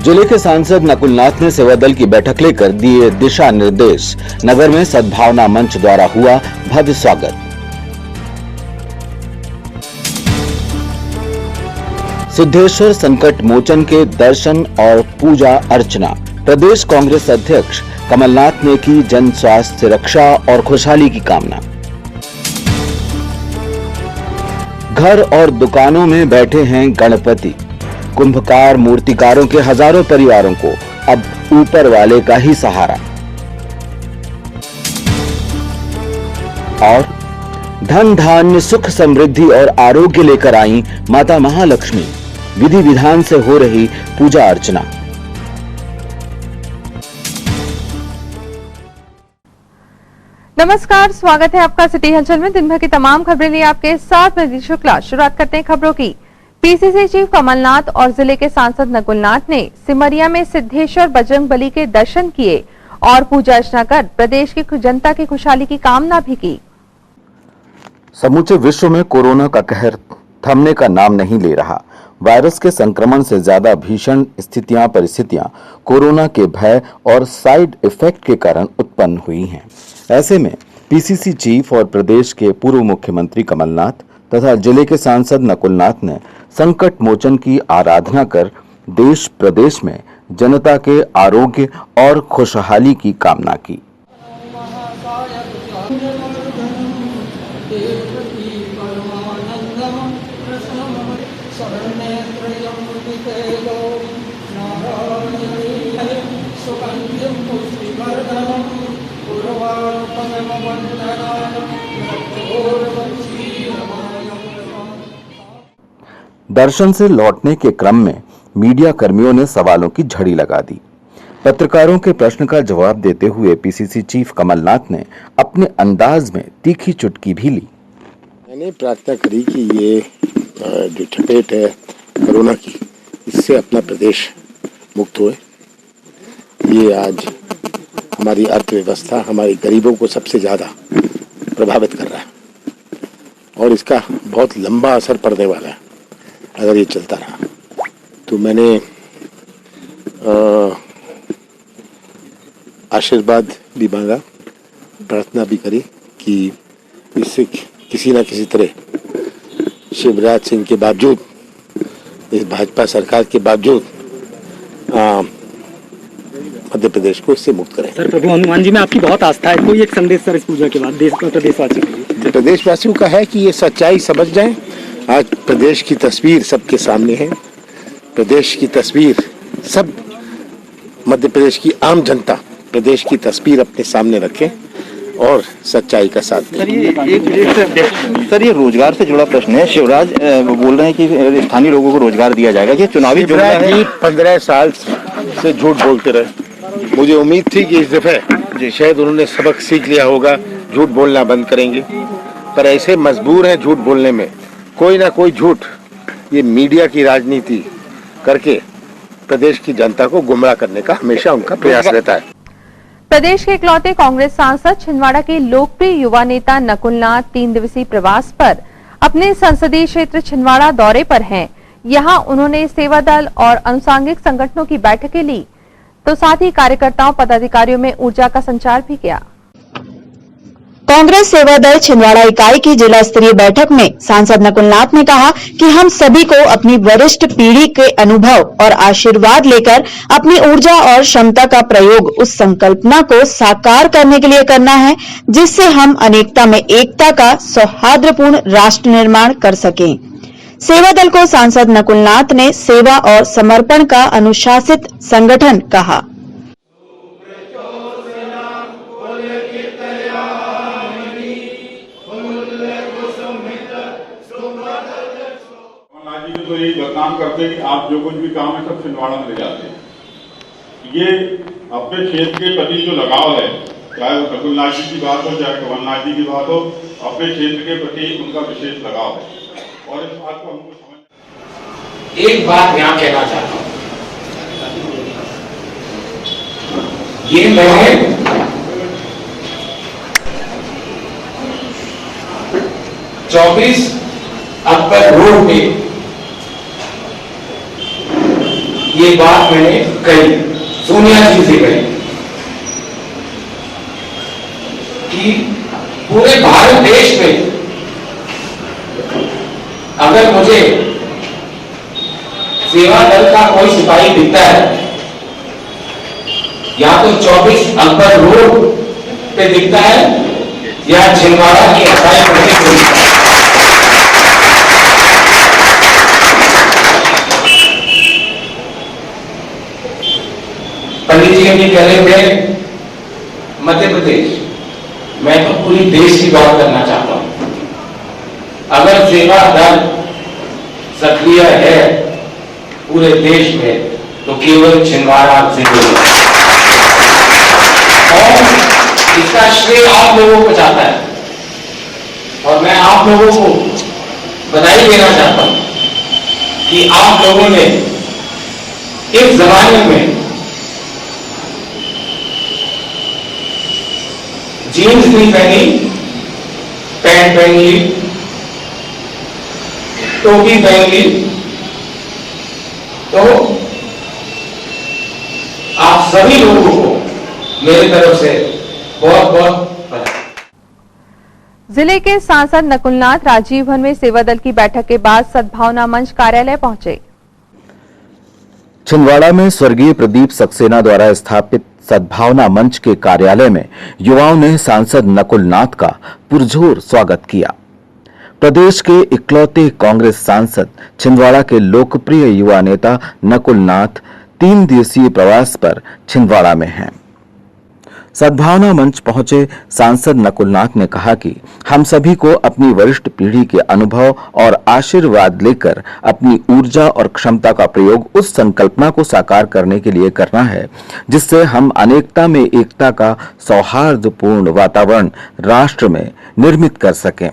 जिले के सांसद नकुलनाथ ने सेवा दल की बैठक लेकर दिए दिशा निर्देश। नगर में सद्भावना मंच द्वारा हुआ भव्य स्वागत। सिद्धेश्वर संकट मोचन के दर्शन और पूजा अर्चना। प्रदेश कांग्रेस अध्यक्ष कमलनाथ ने की जन स्वास्थ्य रक्षा और खुशहाली की कामना। घर और दुकानों में बैठे हैं गणपति। कुंभकार मूर्तिकारों के हजारों परिवारों को अब ऊपर वाले का ही सहारा। और धन धान्य सुख समृद्धि और आरोग्य लेकर आई माता महालक्ष्मी। विधि विधान से हो रही पूजा अर्चना। नमस्कार, स्वागत है आपका सिटी हलचल में। दिन भर की तमाम खबरें लिए आपके साथ मैं शुक्ला। शुरुआत करते हैं खबरों की। पीसीसी चीफ कमलनाथ और जिले के सांसद नकुलनाथ ने सिमरिया में सिद्धेश्वर बजरंगबली के दर्शन किए और पूजा अर्चना कर प्रदेश की जनता की खुशहाली की कामना भी की। समूचे विश्व में कोरोना का कहर थमने का नाम नहीं ले रहा। वायरस के संक्रमण से ज्यादा भीषण परिस्थितियां कोरोना के भय और साइड इफेक्ट के कारण उत्पन्न हुई हैं। ऐसे में पीसीसी चीफ और प्रदेश के पूर्व मुख्यमंत्री कमलनाथ तथा जिले के सांसद नकुलनाथ ने संकट मोचन की आराधना कर देश प्रदेश में जनता के आरोग्य और खुशहाली की कामना की। दर्शन से लौटने के क्रम में मीडिया कर्मियों ने सवालों की झड़ी लगा दी। पत्रकारों के प्रश्न का जवाब देते हुए पीसीसी चीफ कमलनाथ ने अपने अंदाज में तीखी चुटकी भी ली। मैंने प्रार्थना करी कि ये जो चपेट है कोरोना की, इससे अपना प्रदेश मुक्त होए। ये आज हमारी अर्थव्यवस्था, हमारे गरीबों को सबसे ज़्यादा प्रभावित कर रहा है और इसका बहुत लंबा असर पड़ने वाला है अगर ये चलता रहा। तो मैंने आशीर्वाद भी मांगा, प्रार्थना भी करी कि इससे किसी न किसी तरह शिवराज सिंह के बावजूद, इस भाजपा सरकार के बावजूद मध्य प्रदेश को इससे मुक्त करें। सर, प्रभु हनुमान जी में आपकी बहुत आस्था है। कोई एक संदेश सर इस पूजा के बाद प्रदेशवासियों के लिए? प्रदेशवासियों का है कि ये सच्चाई समझ जाएं। आज प्रदेश की तस्वीर सबके सामने है। प्रदेश की तस्वीर सब मध्य प्रदेश की आम जनता प्रदेश की तस्वीर अपने सामने रखें और सच्चाई का साथ दें। सर, ये रोजगार से जुड़ा प्रश्न है। शिवराज बोल रहे हैं कि स्थानीय लोगों को रोजगार दिया जाएगा। ये चुनावी शिवराज जी 15 साल से झूठ बोलते रहे। मुझे उम्मीद थी कि इस दफे शायद उन्होंने सबक सीख लिया होगा, झूठ बोलना बंद करेंगे, पर ऐसे मजबूर हैं झूठ बोलने में। कोई ना कोई झूठ ये मीडिया की राजनीति करके प्रदेश की जनता को गुमराह करने का हमेशा उनका प्रयास रहता है। प्रदेश के इकलौते कांग्रेस सांसद छिंदवाड़ा के लोकप्रिय युवा नेता नकुलनाथ 3 दिवसीय प्रवास पर अपने संसदीय क्षेत्र छिंदवाड़ा दौरे पर हैं। यहां उन्होंने सेवा दल और अनुसांगिक संगठनों की बैठकें ली, तो साथ ही कार्यकर्ताओं पदाधिकारियों में ऊर्जा का संचार भी किया। कांग्रेस सेवा दल छिंदवाड़ा इकाई की जिला स्तरीय बैठक में सांसद नकुलनाथ ने कहा कि हम सभी को अपनी वरिष्ठ पीढ़ी के अनुभव और आशीर्वाद लेकर अपनी ऊर्जा और क्षमता का प्रयोग उस संकल्पना को साकार करने के लिए करना है जिससे हम अनेकता में एकता का सौहार्दपूर्ण राष्ट्र निर्माण कर सकें। सेवा दल को सांसद नकुलनाथ ने सेवा और समर्पण का अनुशासित संगठन कहा। तो ये काम करते हैं कि आप जो कुछ भी काम है सब छिंदवाड़ा में ले जाते हैं। ये अपने क्षेत्र के प्रति जो लगाव है, चाहे वो नकुलनाथ जी की बात हो चाहे कमलनाथ जी की बात हो, अपने क्षेत्र के प्रति उनका विशेष लगाव है और इस बात को हमको समझ। एक बात यहाँ कहना चाहता हूँ, ये मैं 24 अक्टूबर रोड पे ये बात मैंने कही, सोनिया जी से कही कि पूरे भारत देश में अगर मुझे सेवा दल का कोई सिपाही दिखता है, या तो 24 अकबर रोड पे दिखता है या छिंदवाड़ा की असाई करके कोई दिखता है। पंडित जी अभी कह रहे थे मध्य प्रदेश, मैं तो पूरी देश की बात करना चाहता हूं। अगर सेवा दल सक्रिय है पूरे देश में तो केवल छिंदवाड़ा जिले में, और इसका श्रेय आप लोगों को जाता है। और मैं आप लोगों को बधाई देना चाहता हूं कि आप लोगों ने इस जमाने में जीन्स नहीं पहनी, पैंट पहन ली, टोपी पहन ली, तो आप सभी लोगों को मेरी तरफ से बहुत बहुत बधाई। जिले के सांसद नकुलनाथ राजीव भवन में सेवा दल की बैठक के बाद सद्भावना मंच कार्यालय पहुंचे। छिंदवाड़ा में स्वर्गीय प्रदीप सक्सेना द्वारा स्थापित सद्भावना मंच के कार्यालय में युवाओं ने सांसद नकुलनाथ का पुरजोर स्वागत किया। प्रदेश के इकलौते कांग्रेस सांसद छिंदवाड़ा के लोकप्रिय युवा नेता नकुलनाथ 3 दिवसीय प्रवास पर छिंदवाड़ा में हैं। सद्भावना मंच पहुंचे सांसद नकुलनाथ ने कहा कि हम सभी को अपनी वरिष्ठ पीढ़ी के अनुभव और आशीर्वाद लेकर अपनी ऊर्जा और क्षमता का प्रयोग उस संकल्पना को साकार करने के लिए करना है जिससे हम अनेकता में एकता का सौहार्दपूर्ण वातावरण राष्ट्र में निर्मित कर सकें।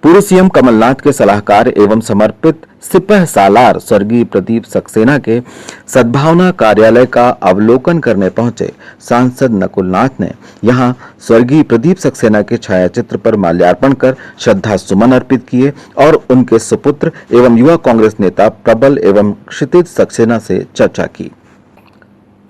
पूर्व सीएम कमलनाथ के सलाहकार एवं समर्पित सिपह सालार स्वर्गीय प्रदीप सक्सेना के सद्भावना कार्यालय का अवलोकन करने पहुंचे सांसद नकुलनाथ ने यहां स्वर्गीय प्रदीप सक्सेना के छायाचित्र पर माल्यार्पण कर श्रद्धा सुमन अर्पित किए और उनके सुपुत्र एवं युवा कांग्रेस नेता प्रबल एवं क्षितिज सक्सेना से चर्चा की।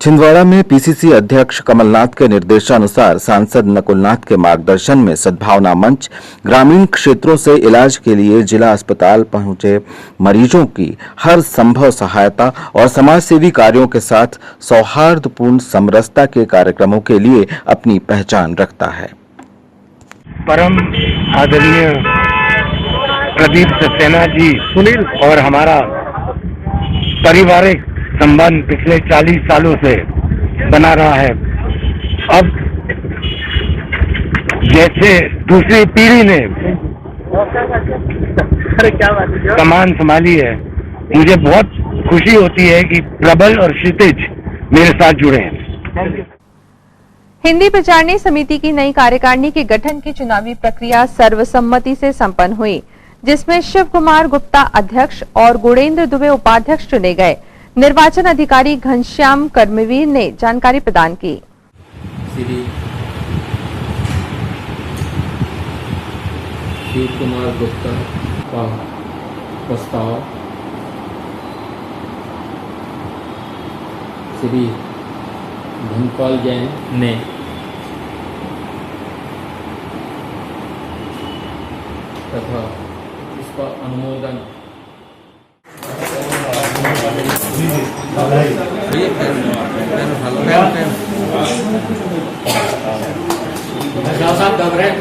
छिंदवाड़ा में पीसीसी अध्यक्ष कमलनाथ के निर्देशानुसार सांसद नकुलनाथ के मार्गदर्शन में सद्भावना मंच ग्रामीण क्षेत्रों से इलाज के लिए जिला अस्पताल पहुंचे मरीजों की हर संभव सहायता और समाजसेवी कार्यों के साथ सौहार्दपूर्ण समरसता के कार्यक्रमों के लिए अपनी पहचान रखता है। परम आदरणीय प्रदीप सक्सेना जी सुनील और हमारा पारिवारिक संबंध पिछले 40 सालों से बना रहा है। अब जैसे दूसरी पीढ़ी ने कमान संभाली है, मुझे बहुत खुशी होती है कि प्रबल और क्षितिज मेरे साथ जुड़े हैं। हिंदी प्रचारणी समिति की नई कार्यकारिणी के गठन की चुनावी प्रक्रिया सर्वसम्मति से संपन्न हुई, जिसमें शिव कुमार गुप्ता अध्यक्ष और गुणेंद्र दुबे उपाध्यक्ष चुने गए। निर्वाचन अधिकारी घनश्याम कर्मवीर ने जानकारी प्रदान की। श्री शिव कुमार गुप्ता का प्रस्ताव श्री धनपाल जैन ने तथा इसका अनुमोदन साहब दब रहे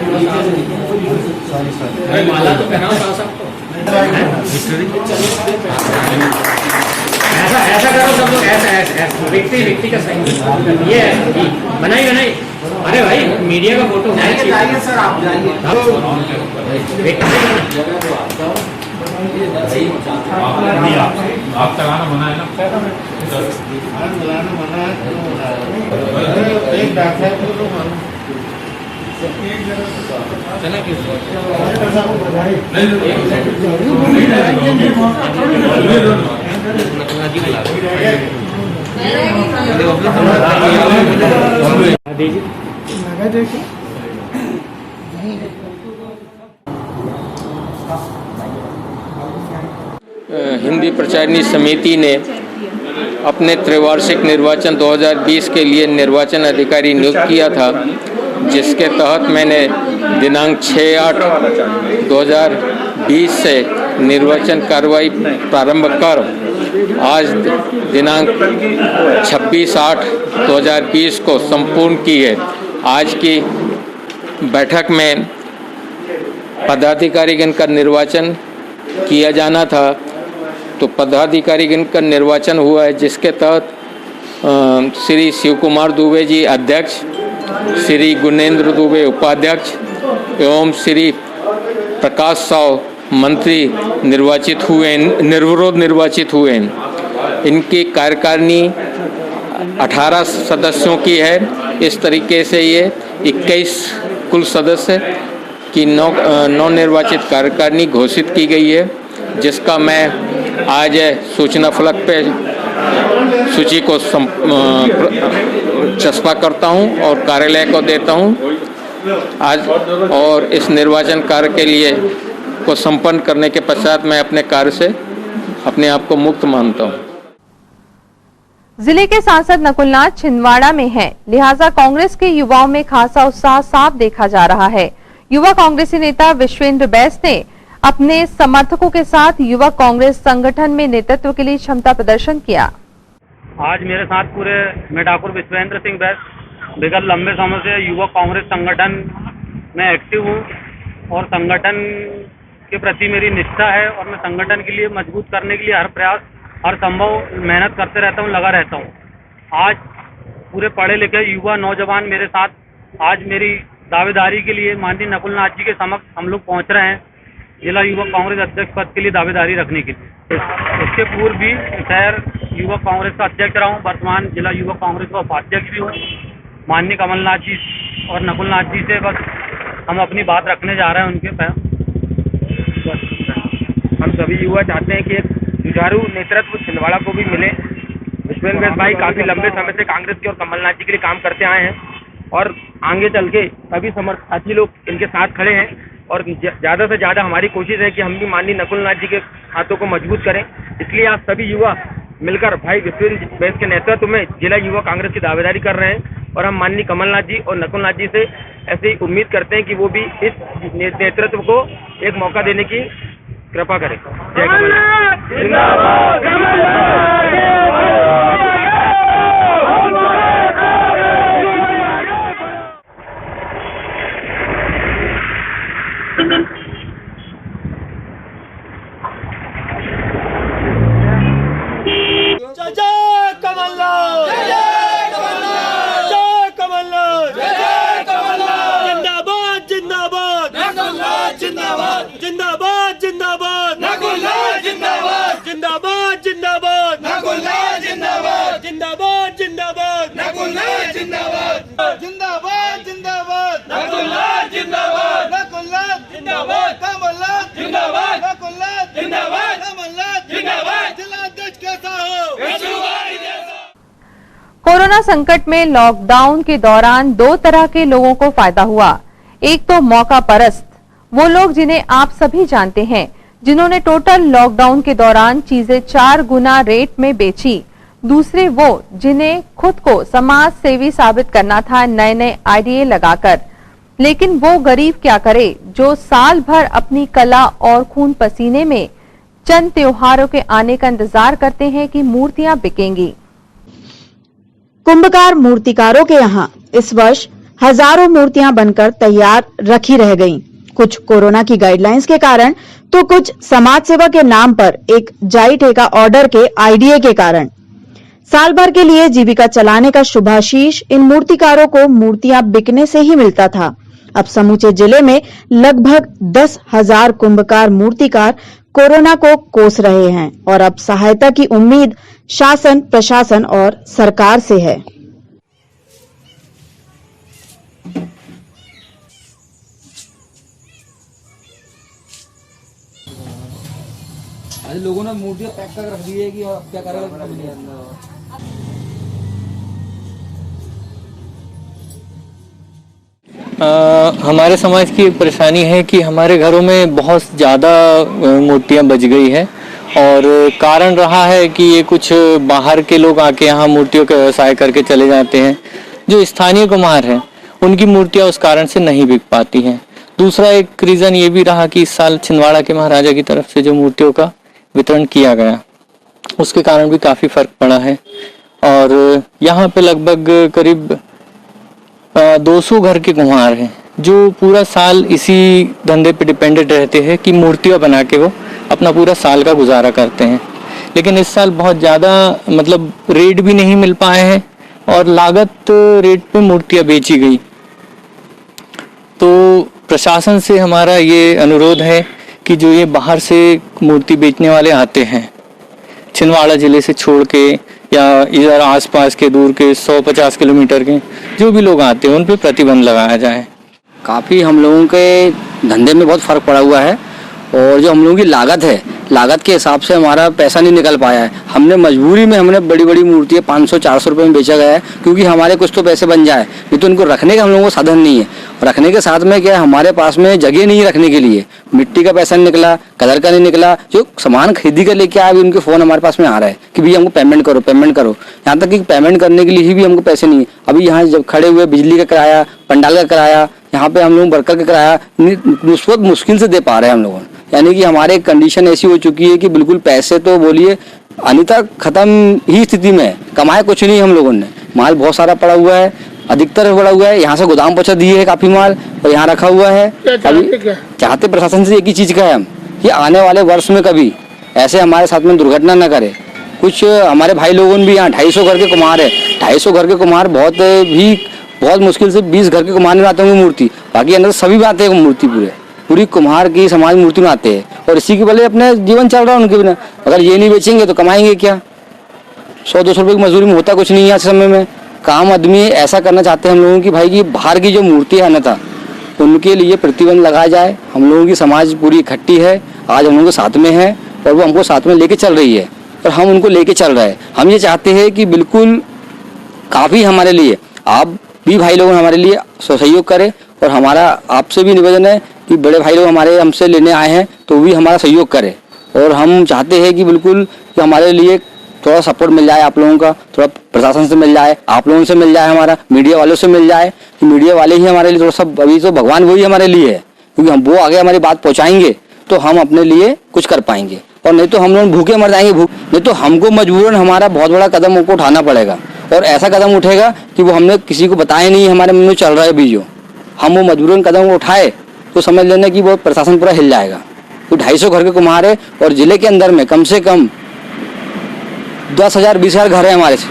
माला तो पहनाओ साहब को। ऐसा करो सब लोग, ऐसा व्यक्ति का सही ये बनाई। अरे भाई मीडिया का फोटो जाइए सर, आप जाइए। आप तगाना बनाए ना एक हिंदी प्रचारणी समिति ने अपने त्रैवार्षिक निर्वाचन 2020 के लिए निर्वाचन अधिकारी नियुक्त किया था, जिसके तहत मैंने दिनांक 6/8/2020 से निर्वाचन कार्रवाई प्रारंभ कर आज दिनांक 26/8/2020 को संपूर्ण की है। आज की बैठक में पदाधिकारीगण का निर्वाचन किया जाना था, तो पदाधिकारीगण का निर्वाचन हुआ है, जिसके तहत श्री शिव कुमार दुबे जी अध्यक्ष, श्री गुणेंद्र दुबे उपाध्यक्ष एवं श्री प्रकाश साव मंत्री निर्विरोध निर्वाचित हुए हैं। इनकी कार्यकारिणी 18 सदस्यों की है। इस तरीके से ये 21 कुल सदस्य की नवनिर्वाचित कार्यकारिणी घोषित की गई है, जिसका मैं आज सूचना फलक पे सूची को चस्पा करता हूं और कार्यालय को देता हूं आज। और इस निर्वाचन कार्य के लिए को संपन्न करने के पश्चात मैं अपने कार्य से अपने आप को मुक्त मानता हूं। जिले के सांसद नकुलनाथ छिंदवाड़ा में हैं, लिहाजा कांग्रेस के युवाओं में खासा उत्साह साफ देखा जा रहा है। युवा कांग्रेसी नेता विश्वेंद्र बैस ने अपने समर्थकों के साथ युवा कांग्रेस संगठन में नेतृत्व के लिए क्षमता प्रदर्शन किया। आज मेरे साथ पूरे मैं ठाकुर विश्वेंद्र सिंह बैस विगत लंबे समय से युवा कांग्रेस संगठन में एक्टिव हूँ और संगठन के प्रति मेरी निष्ठा है और मैं संगठन के लिए मजबूत करने के लिए हर प्रयास हर संभव मेहनत करते रहता हूँ, लगा रहता हूँ। आज पूरे पढ़े लिखे युवा नौजवान मेरे साथ आज मेरी दावेदारी के लिए माननीय नकुलनाथ जी के समक्ष हम लोग पहुँच रहे हैं, जिला युवा कांग्रेस अध्यक्ष पद के लिए दावेदारी रखने के लिए। इसके पूर्व भी शहर युवा कांग्रेस का अध्यक्ष रहा हूँ, वर्तमान जिला युवा कांग्रेस का उपाध्यक्ष भी हूँ। माननीय कमलनाथ जी और नकुलनाथ जी से बस हम अपनी बात रखने जा रहे हैं उनके पैर। हम सभी युवा चाहते हैं कि एक जुझारू नेतृत्व छिंदवाड़ा को भी मिले। विश्वेंद्र बैस भाई काफी लंबे समय से कांग्रेस के और कमलनाथ जी के लिए काम करते आए हैं और आगे चल के सभी साथी लोग इनके साथ खड़े हैं और ज़्यादा से ज़्यादा हमारी कोशिश है कि हम भी माननीय नकुलनाथ जी के हाथों को मजबूत करें। इसलिए आप सभी युवा मिलकर भाई विश्वेंद्र बैस के नेतृत्व में जिला युवा कांग्रेस की दावेदारी कर रहे हैं और हम माननीय कमलनाथ जी और नकुलनाथ जी से ऐसे ही उम्मीद करते हैं कि वो भी इस नेतृत्व को एक मौका देने की कृपा करें। जय कमलनाथ। जिंदाबाद जिंदाबाद नकुलनाथ जिंदाबाद जिंदाबाद जिंदाबाद नकुलनाथ जिंदाबाद जिंदाबाद जिंदाबाद नकुलनाथ जिंदाबाद जिंदाबाद जिंदाबाद नकुलनाथ जिंदाबाद नकुलनाथ जिंदाबाद कमलनाथ जिंदाबाद नकुलनाथ जिंदाबाद कमलनाथ जिंदाबाद जिलाध्यक्ष कैसा हो? कोरोना संकट में लॉकडाउन के दौरान दो तरह के लोगों को फायदा हुआ। एक तो मौका परस्त, वो लोग जिन्हें आप सभी जानते हैं, जिन्होंने टोटल लॉकडाउन के दौरान चीजें 4 गुना रेट में बेची। दूसरे वो जिन्हें खुद को समाज सेवी साबित करना था नए नए आइडिया लगाकर। लेकिन वो गरीब क्या करे जो साल भर अपनी कला और खून पसीने में चंद त्योहारों के आने का इंतजार करते हैं कि मूर्तियां बिकेंगी। कुंभकार मूर्तिकारों के यहाँ इस वर्ष हजारों मूर्तियां बनकर तैयार रखी रह गईं। कुछ कोरोना की गाइडलाइंस के कारण तो कुछ समाज सेवा के नाम पर एक जाई ठेका ऑर्डर के आइडिया के कारण। साल भर के लिए जीविका चलाने का शुभाशीष इन मूर्तिकारों को मूर्तियां बिकने से ही मिलता था। अब समूचे जिले में लगभग 10,000 कुंभकार मूर्तिकार कोरोना को कोस रहे हैं और अब सहायता की उम्मीद शासन, प्रशासन और सरकार से है। आज लोगों ने मूर्तियां पैक कर रख दी है कि अब क्या करेगा। हमारे समाज की एक परेशानी है कि हमारे घरों में बहुत ज़्यादा मूर्तियां बच गई है और कारण रहा है कि ये कुछ बाहर के लोग आके यहाँ मूर्तियों का व्यवसाय करके चले जाते हैं। जो स्थानीय कुम्हार हैं उनकी मूर्तियाँ उस कारण से नहीं बिक पाती हैं। दूसरा एक रीज़न ये भी रहा कि इस साल छिंदवाड़ा के महाराजा की तरफ से जो मूर्तियों का वितरण किया गया उसके कारण भी काफ़ी फर्क पड़ा है। और यहाँ पे लगभग करीब 200 घर के कुम्हार हैं जो पूरा साल इसी धंधे पे डिपेंडेंट रहते हैं कि मूर्तियाँ बना के वो अपना पूरा साल का गुजारा करते हैं। लेकिन इस साल बहुत ज़्यादा मतलब रेट भी नहीं मिल पाए हैं और लागत रेट पे मूर्तियाँ बेची गई। तो प्रशासन से हमारा ये अनुरोध है कि जो ये बाहर से मूर्ति बेचने वाले आते हैं छिंदवाड़ा ज़िले से छोड़ के या इधर आसपास के दूर के 100-50 किलोमीटर के जो भी लोग आते हैं उन पे प्रतिबंध लगाया जाए। काफ़ी हम लोगों के धंधे में बहुत फ़र्क पड़ा हुआ है और जो हम लोगों की लागत है, लागत के हिसाब से हमारा पैसा नहीं निकल पाया है। हमने मजबूरी में हमने बड़ी बड़ी मूर्तियाँ 500-400 रुपये में बेचा गया है क्योंकि हमारे कुछ तो पैसे बन जाए, नहीं तो उनको रखने का हम लोगों को साधन नहीं है। रखने के साथ में क्या है, हमारे पास में जगह नहीं रखने के लिए, मिट्टी का पैसा नहीं निकला, कलर का नहीं निकला। जो सामान खरीदी कर लेके आए अभी उनके फ़ोन हमारे पास में आ रहा है कि भैया हमको पेमेंट करो पेमेंट करो। यहाँ तक कि पेमेंट करने के लिए भी हमको पैसे नहीं है। अभी यहाँ जब खड़े हुए बिजली का किराया, पंडाल का किराया, यहाँ पे हम लोग वर्कर का किराया उस वक्त मुश्किल से दे पा रहे हैं हम लोगों। यानी कि हमारे कंडीशन ऐसी हो चुकी है कि बिल्कुल पैसे तो बोलिए अनिता खत्म ही स्थिति में, कमाए कुछ नहीं हम लोगों ने। माल बहुत सारा पड़ा हुआ है, अधिकतर पड़ा हुआ है। यहाँ से गोदाम पहुँचा दिए है काफ़ी माल और यहाँ रखा हुआ है। अभी चाहते प्रशासन से एक ही चीज़ का है हम कि आने वाले वर्ष में कभी ऐसे हमारे साथ में दुर्घटना न करे। कुछ हमारे भाई लोगों ने भी यहाँ 250 घर के कुम्हार है, 250 घर के कुम्हार बहुत मुश्किल से 20 घर के कुम्हार बनाते होंगे मूर्ति, बाकी अंदर सभी बनाते हैं मूर्ति, पूरी कुम्हार की समाज मूर्ति बनाते हैं और इसी के बले अपने जीवन चल रहा है उनके बिना। अगर ये नहीं बेचेंगे तो कमाएंगे क्या? 100-200 रुपये की मजदूरी में होता कुछ नहीं है आज समय में। काम आदमी ऐसा करना चाहते हैं हम लोगों की भाई की बाहर की जो मूर्ति है अन्यथा उनके लिए प्रतिबंध लगाया जाए। हम लोगों की समाज पूरी इकट्ठी है, आज हम लोगों के साथ में है और वो हमको साथ में लेके चल रही है और हम उनको लेके चल रहे हैं। हम ये चाहते हैं कि बिल्कुल काफ़ी हमारे लिए आप भी भाई लोग हमारे लिए सहयोग करें और हमारा आपसे भी निवेदन है कि बड़े भाई लोग हमारे हमसे लेने आए हैं तो भी हमारा सहयोग करें। और हम चाहते हैं कि बिल्कुल कि हमारे लिए थोड़ा सपोर्ट मिल जाए आप लोगों का, थोड़ा प्रशासन से मिल जाए, आप लोगों से मिल जाए, हमारा मीडिया वालों से मिल जाए कि मीडिया वाले ही हमारे लिए थोड़ा सा, अभी तो भगवान वही हमारे लिए है क्योंकि हम वो आगे हमारी बात पहुँचाएंगे तो हम अपने लिए कुछ कर पाएंगे और नहीं तो हम लोग भूखे मर जाएंगे। नहीं तो हमको मजबूरन हमारा बहुत बड़ा कदम हमको उठाना पड़ेगा और ऐसा कदम उठेगा कि वो हमने किसी को बताया नहीं, हमारे मन में चल रहा है भी जो हम वो मजबूरन कदम उठाए तो समझ लेना कि वो प्रशासन पूरा हिल जाएगा। तो 250 घर के कुम्हार है और जिले के अंदर में कम से कम 10,000-20,000 घर है, हमारे से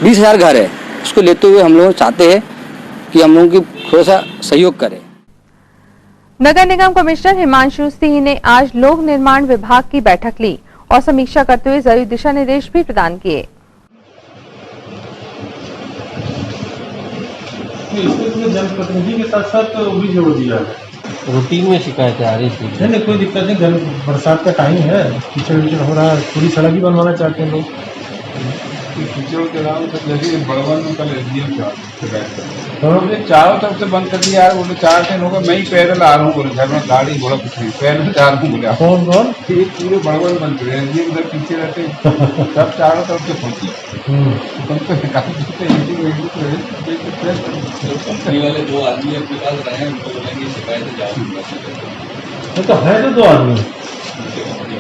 20,000 घर है। उसको लेते हुए हम लोग चाहते हैं कि हम लोगों की थोड़ा सा सहयोग करें। नगर निगम कमिश्नर हिमांशु सिंह ने आज लोक निर्माण विभाग की बैठक ली और समीक्षा करते हुए जरूरी दिशा निर्देश भी प्रदान किए। जनप्रतिनिधि के साथ साथ वो भी जोड़ दिया है। रूटीन में शिकायतें आ रही थी। नहीं कोई दिक्कत नहीं, बरसात का टाइम है, कीचड़ विचड़ हो रहा है, पूरी सड़क ही बनवाना चाहते हैं लोग। कीचड़ के नाम से जैसे बड़वन में कल एसडीएम चारों तरफ से बंद कर दिया यार। बोले 4 दिन होगा मैं ही पैदल आ रहा हूँ, बोले घर में गाड़ी घोड़ा कुछ नहीं, पैदल जा रहा हूँ। बोले कौन पूरे बड़वन बंद कर एसडीएम उधर पीछे रहते सब चारों तरफ से पहुँची वाले 2 आदमी अपने पास रहे हैं, उनको बोलेंगे शिकायतें जाओ। तो है तो 2 आदमी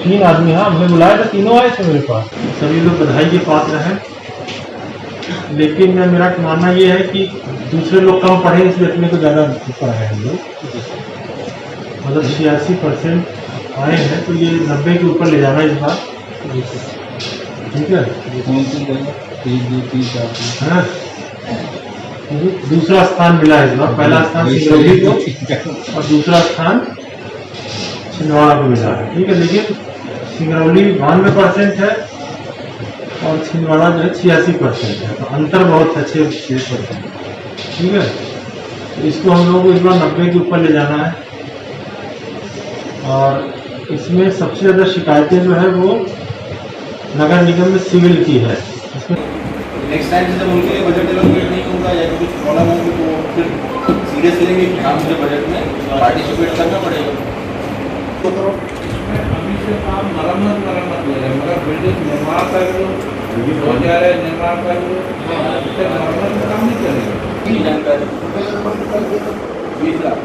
3 आदमी, हाँ हमने बुलाया था, तीनों आए थे मेरे पास। सभी लोग बधाई के पात्र हैं, लेकिन मेरा मानना ये है कि दूसरे लोग कम पढ़े इसलिए अपने को ज़्यादा ऊपर है हम लोग। मतलब 86% आए हैं तो ये 90 के ऊपर ले जाना इस बार, ठीक है। हाँ दूसरा स्थान मिला इस बार, पहला स्थान सिंगरौली को और दूसरा स्थान छिंदवाड़ा को मिला है, ठीक है। लेकिन सिंगरौली 92% है और छिंदवाड़ा जो है 86% है, तो अंतर बहुत है 6%, ठीक है। तो इसको हम लोगों को इस बार 90 के ऊपर ले जाना है और इसमें सबसे ज़्यादा शिकायतें जो है वो नगर निगम में सिविल की है। नेक्स्ट टाइम जब उनके लिए बजट एलोकेट नहीं होगा या कुछ प्रॉब्लम होगी तो फिर सीरियस लेंगे कि हाँ मुझे बजट में पार्टिसिपेट करना पड़ेगा। से काम मरम्मत हो रहा है, मगर बिल्डिंग निर्माण कर लो, हो जा रहा है निर्माण कर लो, मरम्मत का काम नहीं करेगा। जानकारी 20 लाख।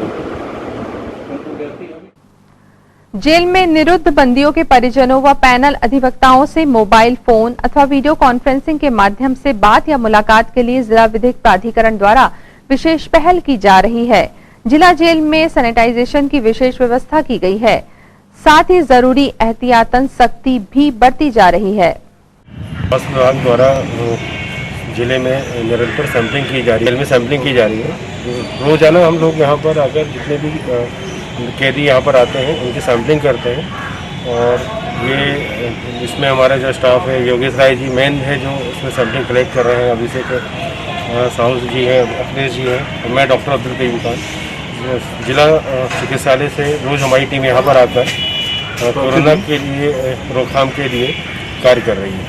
जेल में निरुद्ध बंदियों के परिजनों व पैनल अधिवक्ताओं से मोबाइल फोन अथवा वीडियो कॉन्फ्रेंसिंग के माध्यम से बात या मुलाकात के लिए जिला विधिक प्राधिकरण द्वारा विशेष पहल की जा रही है। जिला जेल में सैनिटाइजेशन की विशेष व्यवस्था की गई है, साथ ही जरूरी एहतियातन सख्ती भी बरती जा रही है। स्वास्थ्य विभाग द्वारा जिले में निरंतर सैंपलिंग की जा रही है, जेल में सैंपलिंग की जा रही है। रोजाना हम लोग यहाँ पर आकर जितने भी कैदी यहाँ पर आते हैं उनकी सैंपलिंग करते हैं और ये इसमें हमारा जो स्टाफ है, योगेश राय जी मेन है जो इसमें सैंपलिंग कलेक्ट कर रहे हैं, अभिषेक साहू जी हैं, अखिलेश जी हैं और मैं डॉक्टर अब्दुल करीम खान। जिला चिकित्सालय से रोज़ हमारी टीम यहाँ पर आकर कोरोना के लिए रोकथाम के लिए कार्य कर रही है।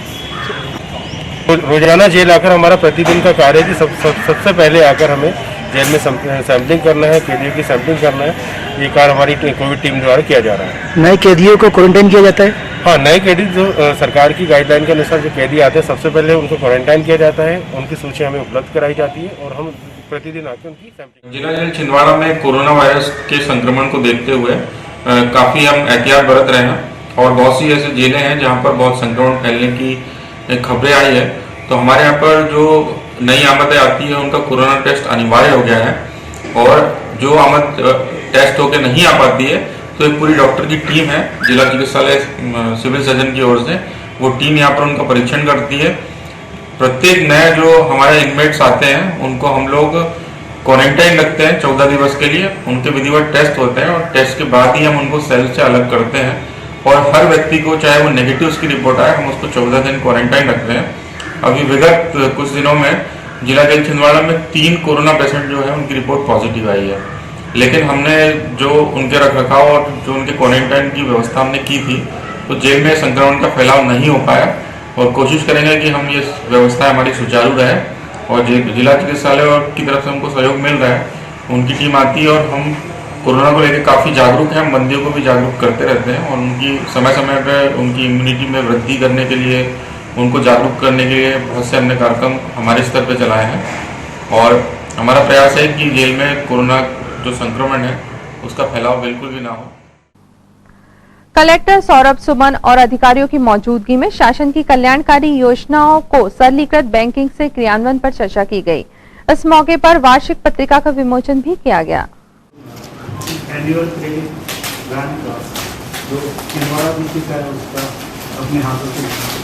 रोजाना जेल आकर हमारा प्रतिदिन का कार्य है कि सबसे पहले आकर हमें जेल में सैंपलिंग करना है, कैदियों की सैंपलिंग करना है। ये कार्य हमारी कोविड टीम द्वारा किया जा रहा है। नए कैदियों को क्वारंटाइन किया जाता है? हाँ, नए कैदी जो सरकार की गाइडलाइन के अनुसार जो कैदी आते हैं सबसे पहले उनको क्वारंटाइन किया जाता है, उनकी सूची हमें उपलब्ध कराई जाती है और हम प्रतिदिन आकर उनकी सैंपलिंग। जिला जेल छिंदवाड़ा में कोरोना वायरस के संक्रमण को देखते हुए काफ़ी हम एहतियात बरत रहे हैं और बहुत सी ऐसी जेलें हैं जहाँ पर बहुत संक्रमण फैलने की खबरें आई है। तो हमारे यहाँ पर जो नई आमदें आती है उनका कोरोना टेस्ट अनिवार्य हो गया है और जो आमद टेस्ट होकर नहीं आ पाती है तो एक पूरी डॉक्टर की टीम है जिला चिकित्सालय सिविल सर्जन की ओर से, वो टीम यहाँ पर उनका परीक्षण करती है। प्रत्येक नए जो हमारे इनमेट्स आते हैं उनको हम लोग क्वारंटाइन रखते हैं 14 दिवस के लिए, उनके विधिवत टेस्ट होते हैं और टेस्ट के बाद ही हम उनको सेल से अलग करते हैं और हर व्यक्ति को चाहे वो नेगेटिव उसकी रिपोर्ट आए हम उसको 14 दिन क्वारंटाइन रखते हैं। अभी विगत कुछ दिनों में जिला जेल छिंदवाड़ा में 3 कोरोना पेशेंट जो है उनकी रिपोर्ट पॉजिटिव आई है, लेकिन हमने जो उनके रखरखाव और जो उनके क्वारंटाइन की व्यवस्था हमने की थी तो जेल में संक्रमण का फैलाव नहीं हो पाया और कोशिश करेंगे कि हम ये व्यवस्था हमारी सुचारू रहे और जिला चिकित्सालय की तरफ से हमको सहयोग मिल रहा है, उनकी टीम आती है और हम कोरोना को लेकर काफ़ी जागरूक हैं। हम बंदियों को भी जागरूक करते रहते हैं और उनकी समय समय पर उनकी इम्यूनिटी में वृद्धि करने के लिए, उनको जागरूक करने के लिए बहुत से अन्य कार्यक्रम हमारे स्तर पर चलाए हैं और हमारा प्रयास है कि जेल में कोरोना जो संक्रमण है उसका फैलाव बिल्कुल भी ना हो। कलेक्टर सौरभ सुमन और अधिकारियों की मौजूदगी में शासन की कल्याणकारी योजनाओं को सरलीकृत बैंकिंग से क्रियान्वयन पर चर्चा की गई। इस मौके पर वार्षिक पत्रिका का विमोचन भी किया गया। एनुअल क्रेडिट प्लान का जो छिंदवाड़ा डिस्ट्रिक्ट है उसका अपने हाथों से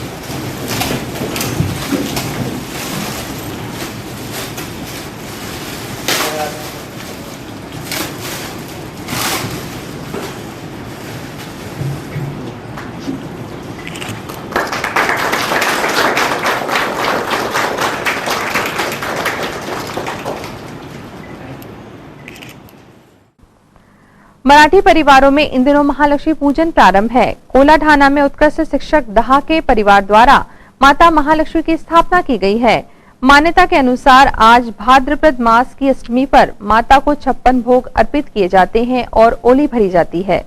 मराठी परिवारों में इन दिनों महालक्ष्मी पूजन प्रारंभ है। कोलाढाना में उत्कृष्ट शिक्षक दहा के परिवार द्वारा माता महालक्ष्मी की स्थापना की गई है। मान्यता के अनुसार आज भाद्रपद मास की अष्टमी पर माता को 56 भोग अर्पित किए जाते हैं और ओली भरी जाती है।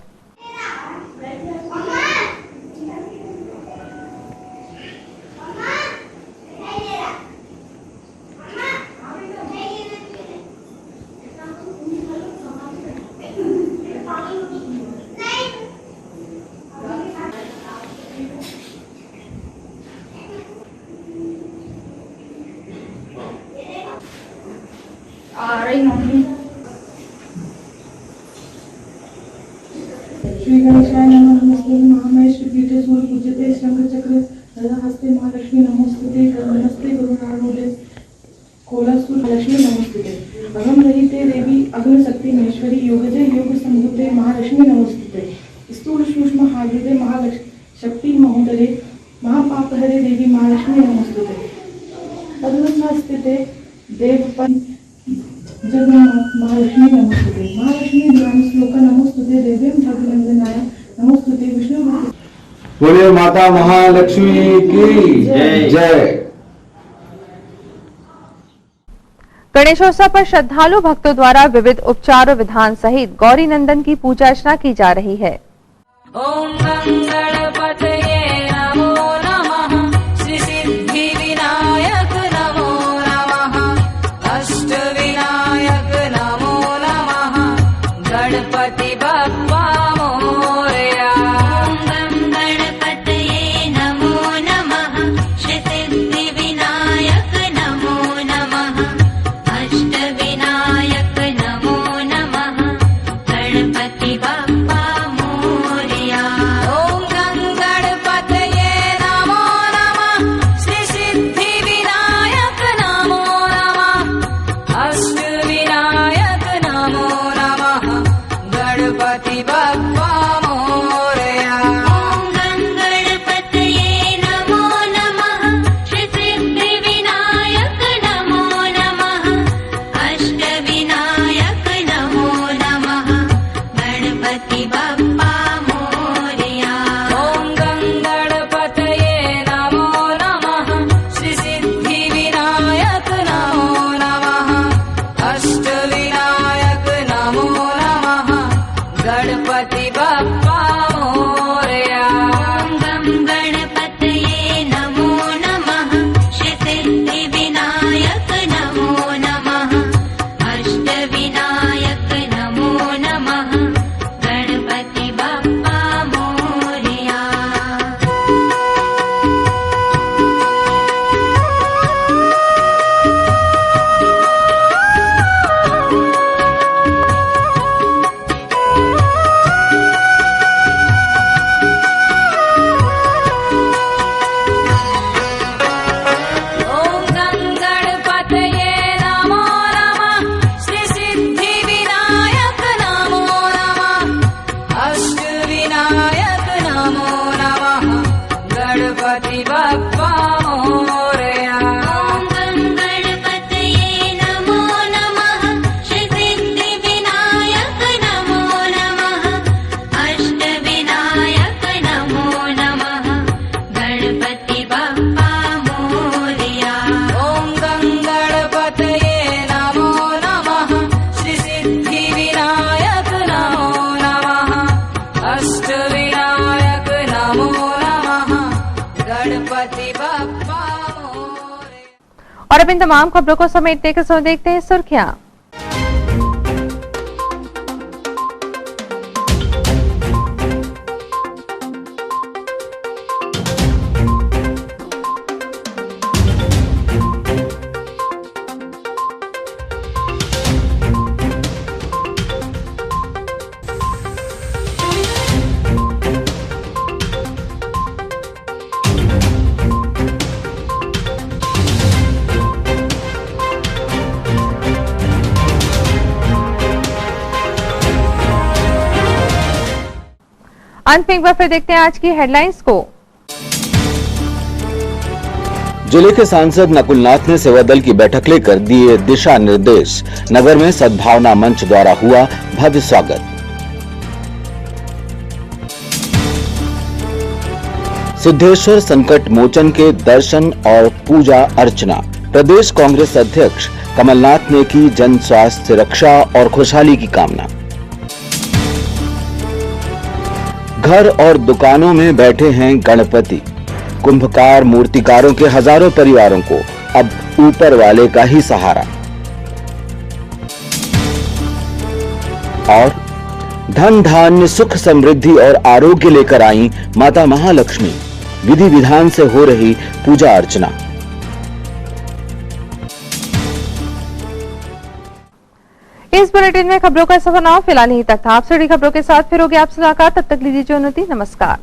श्री गणेशाय नमः। नमस्ते महामहेश पीठे सूर्य पूज्यते शंख चक्र हस्ते महालक्ष्मी नमोस्तुते नमस्ते गुरुनारूढे कोलासुर लक्ष्मी नमोस्तुते अगम रहिते देवी अग्नि शक्ति महेश्वरी योगजे योग संभूते महालक्ष्मी नमोस्तुते स्थूल सूक्ष्म हार्दिते महालक्ष्मी शक्ति महोदरे महापापहरे देवी महालक्ष्मी नमोस्तुते पद्मस्थिते देवपन महालक्ष्मी नमोस्तुते महालक्ष्मी ध्यान श्लोक नमोस्तुते देवीं भगवंदनाय नमोस्तुते विष्णु। बोलिए माता महालक्ष्मी की जय। गणेशोत्सव पर श्रद्धालु भक्तों द्वारा विविध उपचार और विधान सहित गौरी नंदन की पूजा अर्चना की जा रही है। ॐ गणपतये नमो नमः श्री सिद्धिविनायक नमो नमः अष्टविनायक नमो नमः गणपति बप्पा मोरया। ॐ गणपतये नमो नमः श्री सिद्धिविनायक नमो नमः अष्टविनायक नमो नमः गणपति बप्पा मोरया। ॐ गणपतये नमो नमः श्री सिद्धिविनायक नमो नमः अष्टविनायक नमो नमः गणपति बप्पा मोरया। ॐ गणपतये नमो नमः श्री सिद्धिविनायक नमो नमः अष्टविनायक नमो नमः गणपति बप्पा मोरया। ॐ गणपतये नमो नमः श्री सिद्धिविनायक नमो नमः अष्टविनायक नमो नमः गणपति बप्पा मोरया। ॐ गणपतये नमो नमः श्री सिद्धिविनायक नमो नमः अष्टविनायक नमो नमः गणपति बप्पा मोरया। ॐ गणपतये नमो नमः श्री सिद्धिविनायक नमो नमः अष्टविनायक नमो नमः गणपति बप्पा मोरया। ॐ गणपतये नमो नमः श्री सिद्धिविनायक नमो नमः अष्टविनायक नमो नमः गणपति बप्पा मोरया। ॐ गणपतये नमो नमः श्री सिद्धिविनायक नमो नमः अष्टविनायक नमो नमः गणपति बप्पा मोरया। और अब इन तमाम खबरों को समेटने के समय देखते हैं सुर्खियां। अंत में एक बार फिर देखते हैं आज की हेडलाइंस को। जिले के सांसद नकुलनाथ ने सेवा दल की बैठक लेकर दिए दिशा निर्देश। नगर में सद्भावना मंच द्वारा हुआ भव्य स्वागत। सिद्धेश्वर संकट मोचन के दर्शन और पूजा अर्चना। प्रदेश कांग्रेस अध्यक्ष कमलनाथ ने की जन स्वास्थ्य रक्षा और खुशहाली की कामना। घर और दुकानों में बैठे हैं गणपति। कुंभकार मूर्तिकारों के हजारों परिवारों को अब ऊपर वाले का ही सहारा। और धन धान्य सुख समृद्धि और आरोग्य लेकर आई माता महालक्ष्मी। विधि विधान से हो रही पूजा अर्चना। इस बुलेटिन में खबरों का सफरनामा फिलहाल यहीं तक था। आपसे जुड़ी खबरों के साथ फिर होगी आपसे मुलाकात। तब तक लीजिए जो उन्नति। नमस्कार।